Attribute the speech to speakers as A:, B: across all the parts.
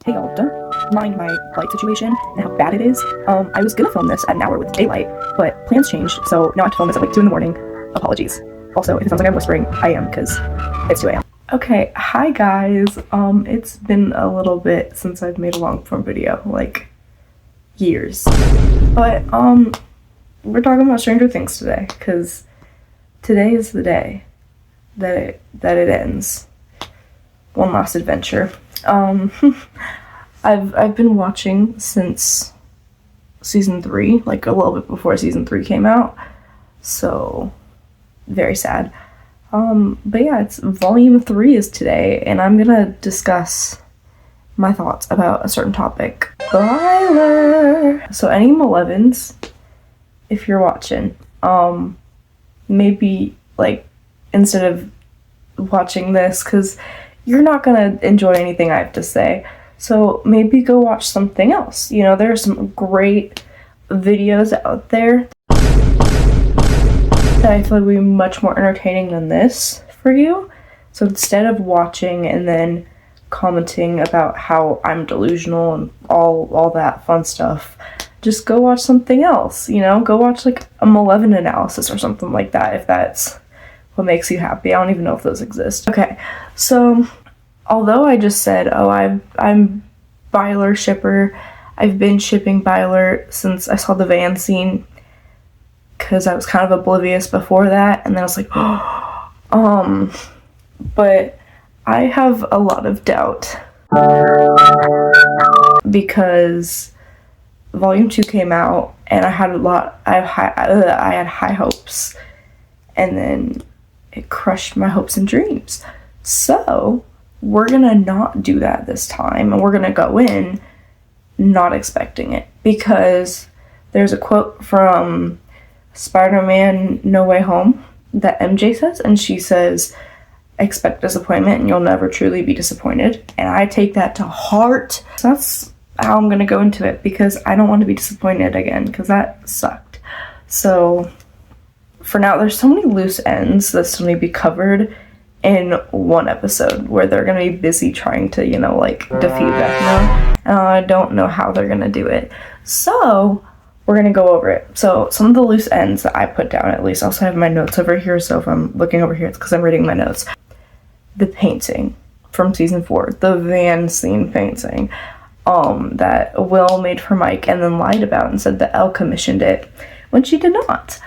A: Hey y'all, don't mind my light situation and how bad it is. I was gonna film this at an hour with daylight, but plans changed, so now I have to film this at like 2 in the morning. Apologies. Also, if it sounds like I'm whispering, I am, because it's 2 a.m. Okay, hi guys. It's been a little bit since I've made a long form video, like years. But, we're talking about Stranger Things today, because today is the day that it ends. One last adventure. I've been watching since season 3, like a little bit before season 3 came out, so very sad. But yeah, it's volume 3 is today, and I'm gonna discuss my thoughts about a certain topic. Byler! So any Malevins, if you're watching, maybe like instead of watching this, because you're not gonna enjoy anything I have to say, so maybe go watch something else. You know, there are some great videos out there that I feel like would be much more entertaining than this for you. So instead of watching and then commenting about how I'm delusional and all that fun stuff, just go watch something else, you know? Go watch like a Malevolent analysis or something like that, if that's what makes you happy. I don't even know if those exist. Okay, so although I just said, oh, I'm Byler shipper, I've been shipping Byler since I saw the van scene, because I was kind of oblivious before that, and then I was like, but I have a lot of doubt, because volume 2 came out, and I had high hopes, and then it crushed my hopes and dreams. So we're gonna not do that this time, and we're gonna go in not expecting it, because there's a quote from Spider-Man No Way Home that MJ says, and she says, expect disappointment and you'll never truly be disappointed, and I take that to heart. So that's how I'm gonna go into it, because I don't want to be disappointed again, because that sucked. So for now, there's so many loose ends that still need to be covered in one episode, where they're gonna be busy trying to, you know, like defeat Vecna. I don't know how they're gonna do it, so we're gonna go over it. So some of the loose ends that I put down, at least, I also have my notes over here, so if I'm looking over here, it's because I'm reading my notes. The painting from season 4, the van scene painting, that Will made for Mike and then lied about and said that Elle commissioned it when she did not.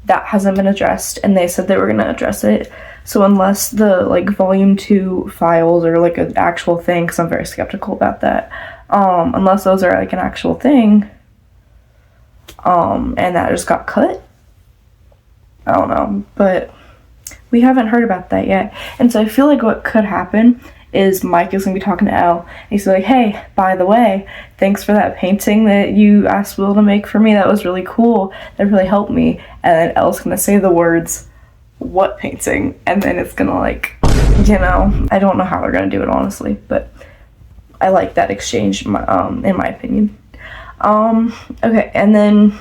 A: That hasn't been addressed, and they said they were gonna address it. So unless the like volume 2 files are like an actual thing, because I'm very skeptical about that, unless those are like an actual thing, and that just got cut, I don't know, but we haven't heard about that yet. And so I feel like what could happen is Mike is gonna be talking to Elle, and he's like, hey, by the way, thanks for that painting that you asked Will to make for me. That was really cool. That really helped me. And then Elle's gonna say the words, what painting? And then it's gonna, like, you know, I don't know how they're gonna do it, honestly, but I like that exchange, in my opinion. Okay, and then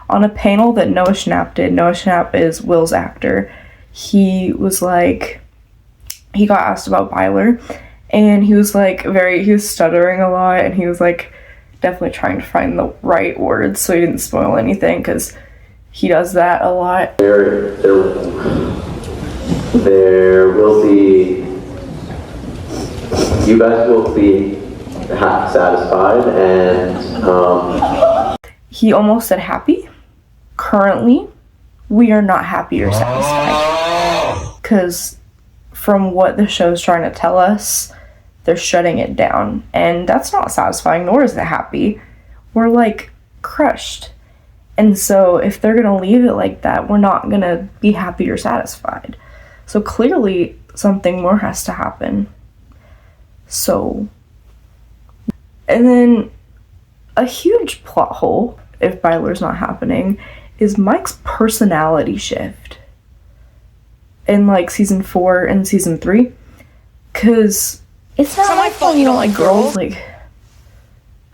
A: on a panel that Noah Schnapp did, Noah Schnapp is Will's actor, he was like, he got asked about Byler, and he was like he was stuttering a lot, and he was like definitely trying to find the right words so he didn't spoil anything, because he does that a lot.
B: There will be, you guys will be satisfied, and
A: he almost said happy. Currently, we are not happy or satisfied, because from what the show's trying to tell us, they're shutting it down, and that's not satisfying, nor is it happy. We're like crushed, and so if they're gonna leave it like that, we're not gonna be happy or satisfied. So clearly something more has to happen. So, and then a huge plot hole, if Byler's not happening, is Mike's personality shift in like season 4 and season 3, because it's not my fault you don't like girls. Like,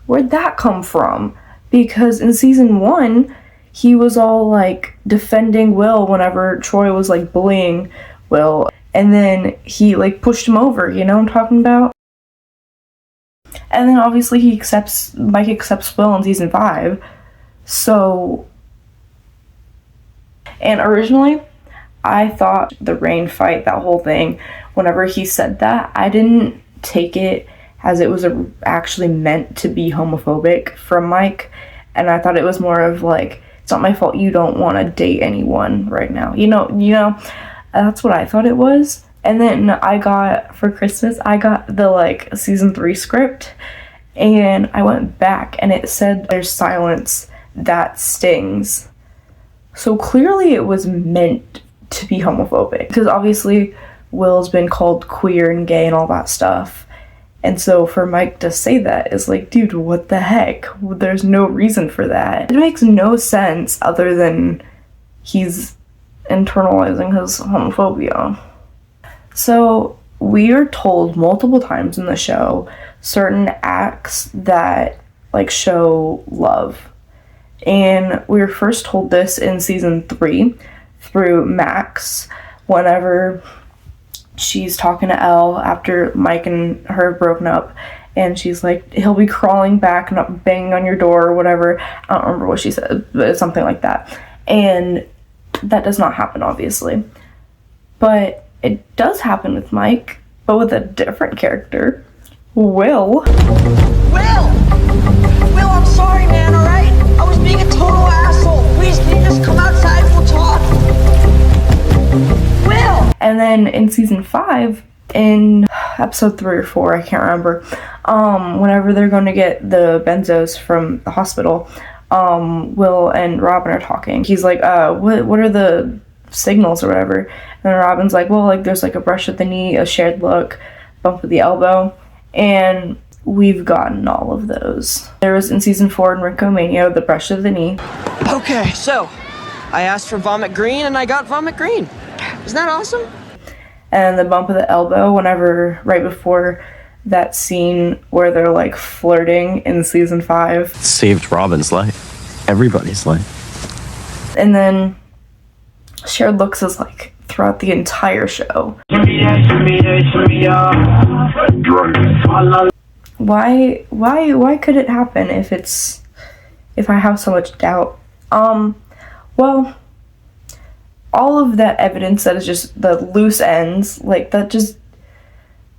A: where'd that come from? Because in season 1, he was all like defending Will whenever Troy was like bullying Will, and then he like pushed him over, you know what I'm talking about? And then obviously Mike accepts Will in season 5. So, and originally, I thought the rain fight, that whole thing, whenever he said that, I didn't take it as it was actually meant to be homophobic from Mike. And I thought it was more of like, it's not my fault you don't want to date anyone right now. You know, that's what I thought it was. And then for Christmas, I got the like season 3 script, and I went back and it said there's silence that stings. So clearly it was meant to be homophobic, because obviously Will's been called queer and gay and all that stuff. And so for Mike to say that is like, dude, what the heck? There's no reason for that. It makes no sense other than he's internalizing his homophobia. So we are told multiple times in the show certain acts that like show love. And we were first told this in season 3 through Max, whenever she's talking to Elle after Mike and her have broken up, and she's like, he'll be crawling back, not banging on your door or whatever. I don't remember what she said, but it's something like that. And that does not happen, obviously. But it does happen with Mike, but with a different character, Will.
C: Will, I'm sorry, man, alright? I was being a total asshole. Please, can you just come outside and we'll talk? Will!
A: And then in season 5, in episode 3 or 4, I can't remember, whenever they're going to get the benzos from the hospital, Will and Robin are talking. He's like, what are the signals or whatever? And then Robin's like, well, like, there's like a brush at the knee, a shared look, bump with the elbow, and we've gotten all of those. There was in season 4 in Rinkomania, the brush of the knee.
C: Okay, so I asked for vomit green and I got vomit green. Isn't that awesome?
A: And the bump of the elbow, whenever, right before that scene where they're like flirting in season 5.
D: It saved Robin's life. Everybody's life.
A: And then shared looks is like throughout the entire show. Why could it happen if I have so much doubt? Well, all of that evidence that is just the loose ends, like, that just,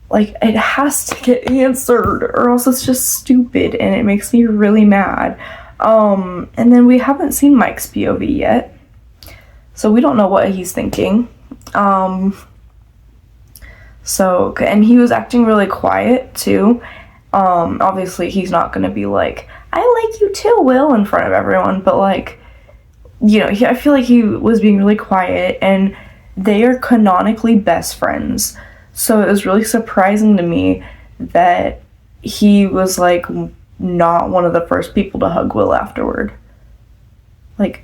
A: like, it has to get answered, or else it's just stupid, and it makes me really mad. And then we haven't seen Mike's POV yet, so we don't know what he's thinking. So, and he was acting really quiet, too. Obviously, he's not gonna be like, I like you too, Will, in front of everyone, but, like, you know, I feel like he was being really quiet, and they are canonically best friends. So it was really surprising to me that he was, like, not one of the first people to hug Will afterward. Like,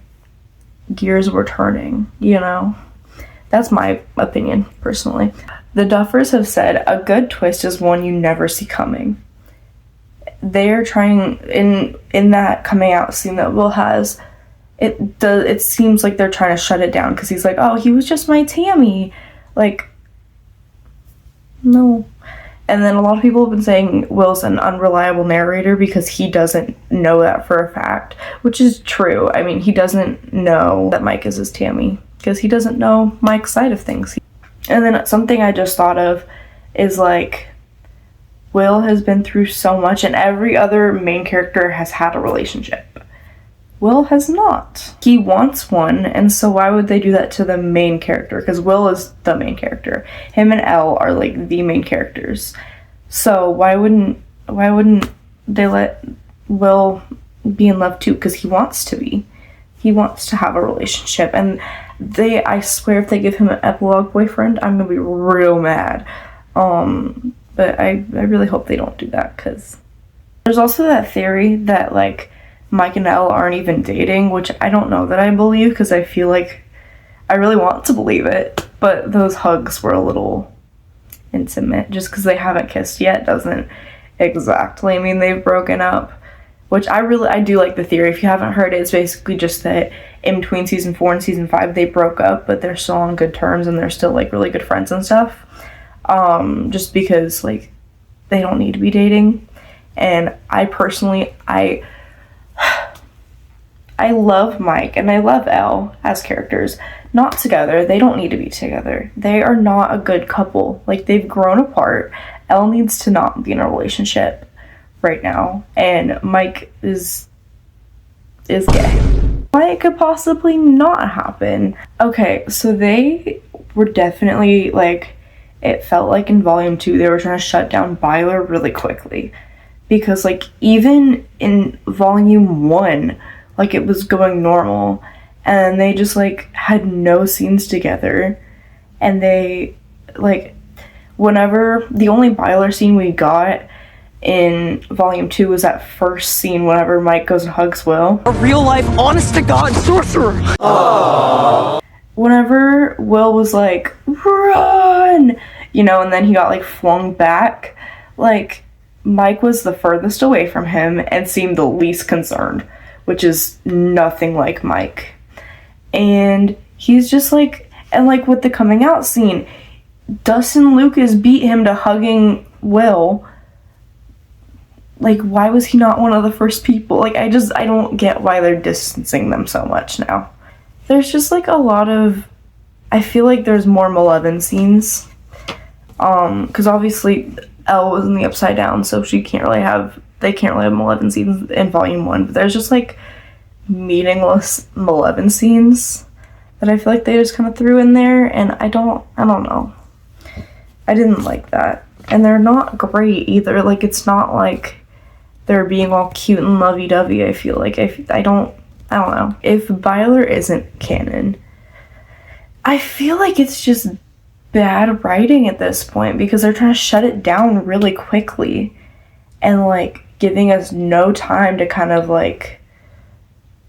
A: gears were turning, you know? That's my opinion, personally. The Duffers have said, a good twist is one you never see coming. They're trying, in that coming out scene that Will has, it seems like they're trying to shut it down, because he's like, oh, he was just my Tammy. Like, no. And then a lot of people have been saying Will's an unreliable narrator because he doesn't know that for a fact, which is true. I mean, he doesn't know that Mike is his Tammy because he doesn't know Mike's side of things. And then something I just thought of is, like, Will has been through so much, and every other main character has had a relationship. Will has not. He wants one, and so why would they do that to the main character? Because Will is the main character. Him and Elle are, like, the main characters. So why wouldn't they let Will be in love too? Because he wants to be. He wants to have a relationship, and I swear if they give him an epilogue boyfriend, I'm gonna be real mad. But I really hope they don't do that, because there's also that theory that, like, Mike and Elle aren't even dating, which I don't know that I believe, because I feel like I really want to believe it, but those hugs were a little intimate. Just because they haven't kissed yet doesn't exactly mean they've broken up, which I do like the theory. If you haven't heard it, it's basically just that in between season 4 and season 5 they broke up, but they're still on good terms and they're still, like, really good friends and stuff, just because, like, they don't need to be dating. And I personally, I love Mike and I love Elle as characters. Not together. They don't need to be together. They are not a good couple. Like, they've grown apart. Elle needs to not be in a relationship right now. And Mike is gay. Why it could possibly not happen? Okay, so they were definitely, like, it felt like in Volume 2 they were trying to shut down Byler really quickly. Because, like, even in Volume 1, like, it was going normal, and they just, like, had no scenes together, and they, like, whenever, the only Byler scene we got in Volume 2 was that first scene whenever Mike goes and hugs Will.
C: A real-life, honest-to-God sorcerer! Aww.
A: Whenever Will was like, run! You know, and then he got, like, flung back, like, Mike was the furthest away from him and seemed the least concerned, which is nothing like Mike. And he's just like, and like with the coming out scene, Dustin Lucas beat him to hugging Will. Like, why was he not one of the first people? Like, I don't get why they're distancing them so much now. There's just like a lot of, I feel like there's more Malevolent scenes. Because obviously Elle was in the Upside Down, so they can't really have Malevolent scenes in Volume 1, but there's just like meaningless Malevolent scenes that I feel like they just kind of threw in there, and I don't know. I didn't like that. And they're not great either. Like, it's not like they're being all cute and lovey-dovey, I feel like. I don't know. If Byler isn't canon, I feel like it's just bad writing at this point, because they're trying to shut it down really quickly and, like, giving us no time to kind of, like,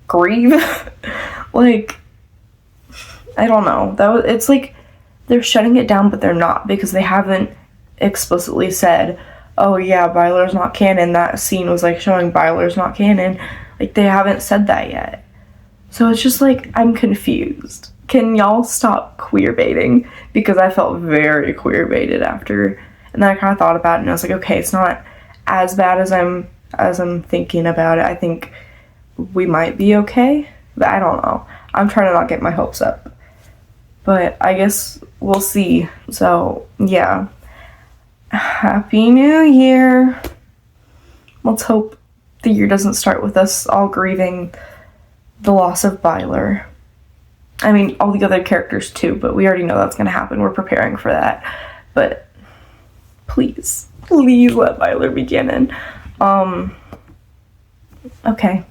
A: grieve. Like, I don't know. It's like they're shutting it down, but they're not, because they haven't explicitly said, oh yeah, Byler's not canon. That scene was like showing Byler's not canon. Like, they haven't said that yet. So it's just like, I'm confused. Can y'all stop queer baiting? Because I felt very queer baited after, and then I kind of thought about it and I was like, okay, it's not as bad as I'm thinking about it. I think we might be okay, but I don't know. I'm trying to not get my hopes up, but I guess we'll see. So yeah, Happy New Year. Let's hope the year doesn't start with us all grieving the loss of Byler. I mean, all the other characters too, but we already know that's going to happen. We're preparing for that. But please let Byler be canon. Okay.